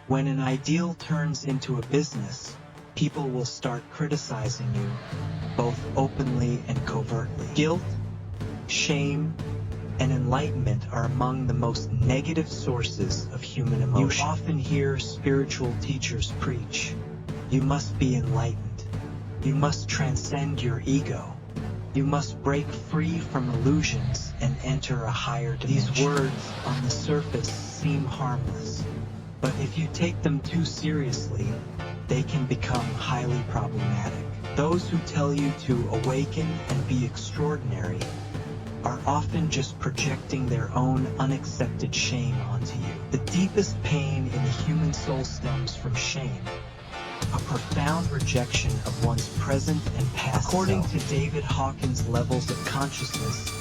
When an ideal turns into a business, people will start criticizing you, both openly and covertly. Guilt, shame, and enlightenment are among the most negative sources of human emotion. You often hear spiritual teachers preach, you must be enlightened. You must transcend your ego. You must break free from illusions and enter a higher dimension. These words on the surface seem harmless, but if you take them too seriously, they can become highly problematic. Those who tell you to awaken and be extraordinary are often just projecting their own unaccepted shame onto you. The deepest pain in the human soul stems from shame, a profound rejection of one's present and past. According to David Hawkins' levels of consciousness,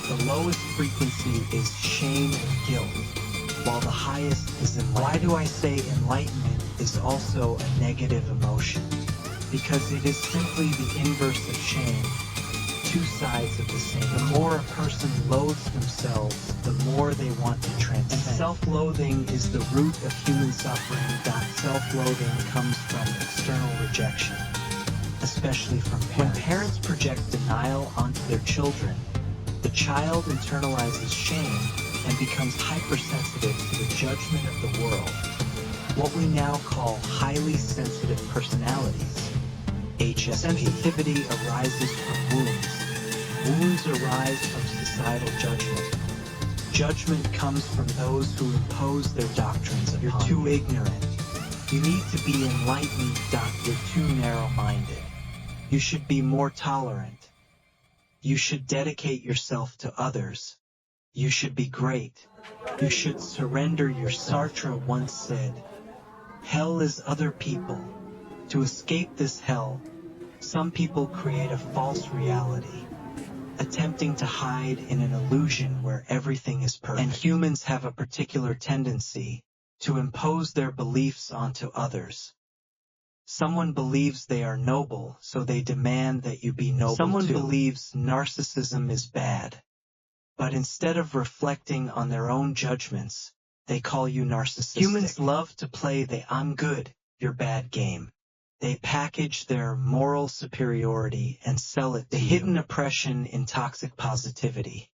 the lowest frequency is shame and guilt, while the highest is enlightenment. Why do I say enlightenment is also a negative emotion? Because it is simply the inverse of shame, two sides of the same. The more a person loathes themselves, the more they want to transcend. And self-loathing is the root of human suffering. Self-loathing comes from external rejection, especially from parents. When parents project denial onto their children, the child internalizes shame and becomes hypersensitive to the judgment of the world. What we now call highly sensitive personalities, HSP. Sensitivity arises from wounds. Wounds arise from societal judgment. Judgment comes from those who impose their doctrines upon you. You're too ignorant. You need to be enlightened. You're too narrow-minded. You should be more tolerant. You should dedicate yourself to others. You should be great. You should surrender yourself. Sartre once said, "Hell is other people. To escape this hell, some people create a false reality, attempting to hide in an illusion where everything is perfect." And humans have a particular tendency to impose their beliefs onto others. Someone believes they are noble, so they demand that you be noble too. Someone believes narcissism is bad, but instead of reflecting on their own judgments, they call you narcissistic. Humans love to play the "I'm good, you're bad" game. They package their moral superiority and sell it to you. The hidden oppression in toxic positivity.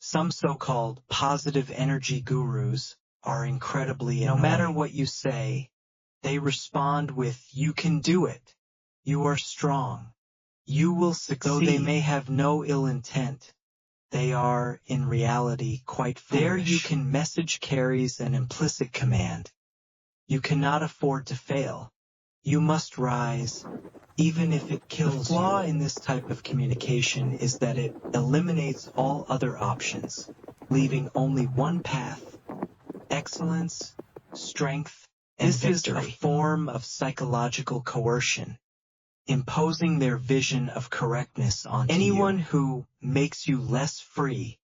Some so-called positive energy gurus are incredibly annoying. No matter what you say, they respond with, "You can do it. You are strong. You will succeed." Though they may have no ill intent, they are, in reality, quite foolish. Their "you can" message carries an implicit command. You cannot afford to fail. You must rise, even if it kills you. The flaw in this type of communication is that it eliminates all other options, leaving only one path: excellence, strength, and victory. This is a form of psychological coercion, imposing their vision of correctness onto you. Anyone who makes you less free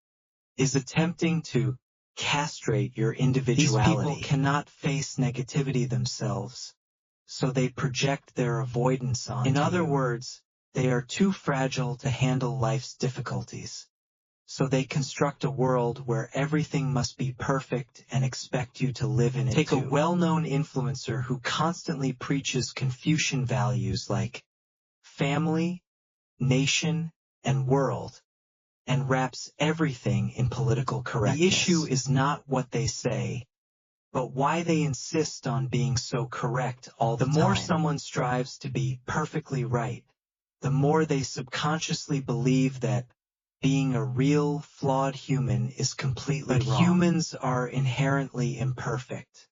is attempting to castrate your individuality. These people cannot face negativity themselves, so they project their avoidance onto you. In other words, they are too fragile to handle life's difficulties, so they construct a world where everything must be perfect and expect you to live in it. Take a well-known influencer who constantly preaches Confucian values like family, nation, and world, and wraps everything in political correctness. The issue is not what they say, but why they insist on being so correct all the time. The more someone strives to be perfectly right, the more they subconsciously believe that being a real, flawed human is completely wrong. But humans are inherently imperfect.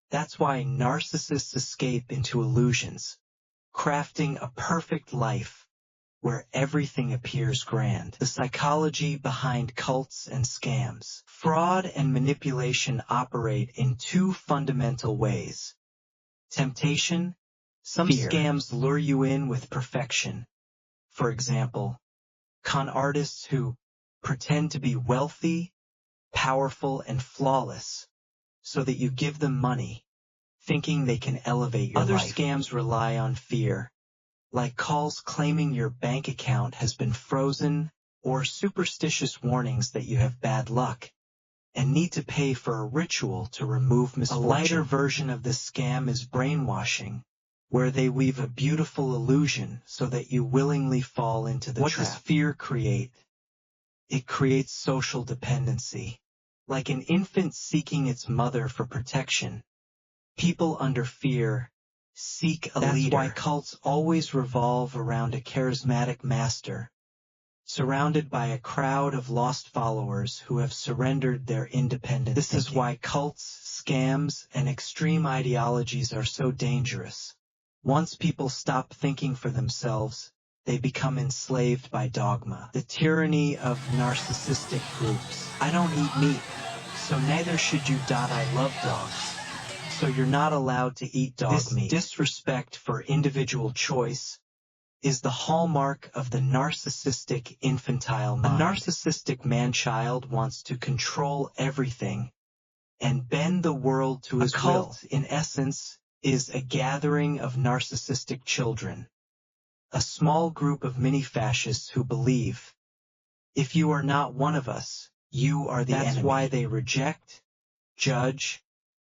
That's why narcissists escape into illusions, crafting a perfect life where everything appears grand. The psychology behind cults and scams. Fraud and manipulation operate in two fundamental ways. Temptation. Some scams lure you in with perfection. For example, con artists who pretend to be wealthy, powerful, and flawless, so that you give them money, thinking they can elevate your life. Other scams rely on fear, like calls claiming your bank account has been frozen or superstitious warnings that you have bad luck, and need to pay for a ritual to remove misfortune. A lighter version of this scam is brainwashing, where they weave a beautiful illusion so that you willingly fall into the trap. What does fear create? It creates social dependency. Like an infant seeking its mother for protection, people under fear seek a leader. That's why cults always revolve around a charismatic master, surrounded by a crowd of lost followers who have surrendered their independent This thinking. Is why cults, scams, and extreme ideologies are so dangerous. Once people stop thinking for themselves, they become enslaved by dogma. The tyranny of narcissistic groups. I don't eat meat, so neither should you. I love dogs, so you're not allowed to eat dog meat. This disrespect for individual choice is the hallmark of the narcissistic infantile mind. A narcissistic man-child wants to control everything and bend the world to his will. A cult, in essence, is a gathering of narcissistic children, a small group of mini-fascists who believe, if you are not one of us, you are the enemy. That's why they reject, judge,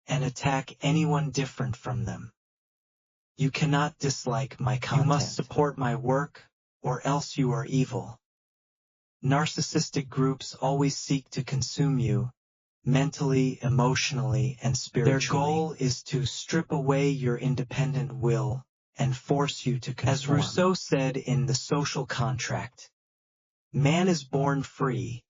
and attack anyone different from them. You cannot dislike my content. You must support my work, or else you are evil. Narcissistic groups always seek to consume you, mentally, emotionally, and spiritually. Their goal is to strip away your independent will and force you to conform. As Rousseau said in The Social Contract, man is born free,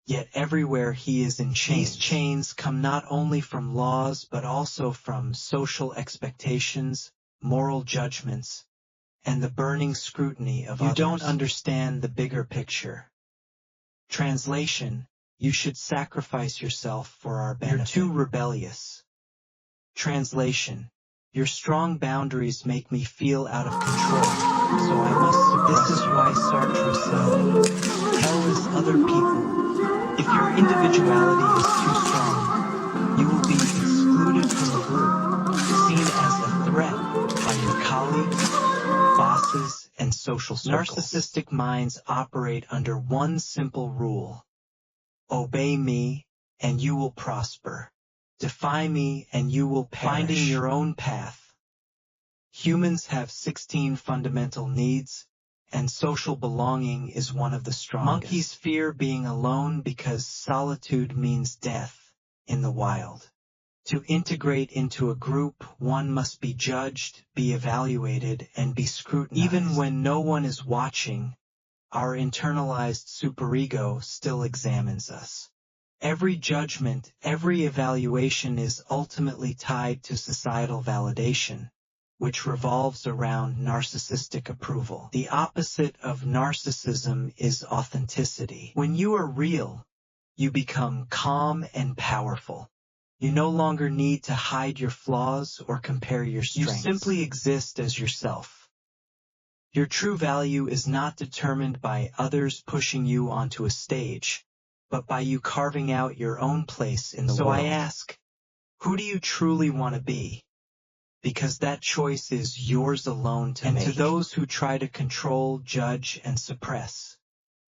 yet everywhere he is in chains. These chains come not only from laws but also from social expectations, moral judgments, and the burning scrutiny of others. You don't understand the bigger picture. Translation: you should sacrifice yourself for our benefit. You're too rebellious. Translation: your strong boundaries make me feel out of control, so I must suppress. This is why Sartre said, hell is other people. If your individuality is too strong, you will be excluded from the group, seen as a threat by your colleagues, bosses, and social circles. Narcissistic minds operate under one simple rule: obey me, and you will prosper. Defy me, and you will perish. Finding your own path. Humans have 16 fundamental needs, and social belonging is one of the strongest. Monkeys fear being alone because solitude means death in the wild. To integrate into a group, one must be judged, be evaluated, and be scrutinized. Even when no one is watching, our internalized superego still examines us. Every judgment, every evaluation is ultimately tied to societal validation, which revolves around narcissistic approval. The opposite of narcissism is authenticity. When you are real, you become calm and powerful. You no longer need to hide your flaws or compare your strengths. You simply exist as yourself. Your true value is not determined by others pushing you onto a stage, but by you carving out your own place in the world. So I ask, who do you truly want to be? Because that choice is yours alone to make. And to those who try to control, judge, and suppress,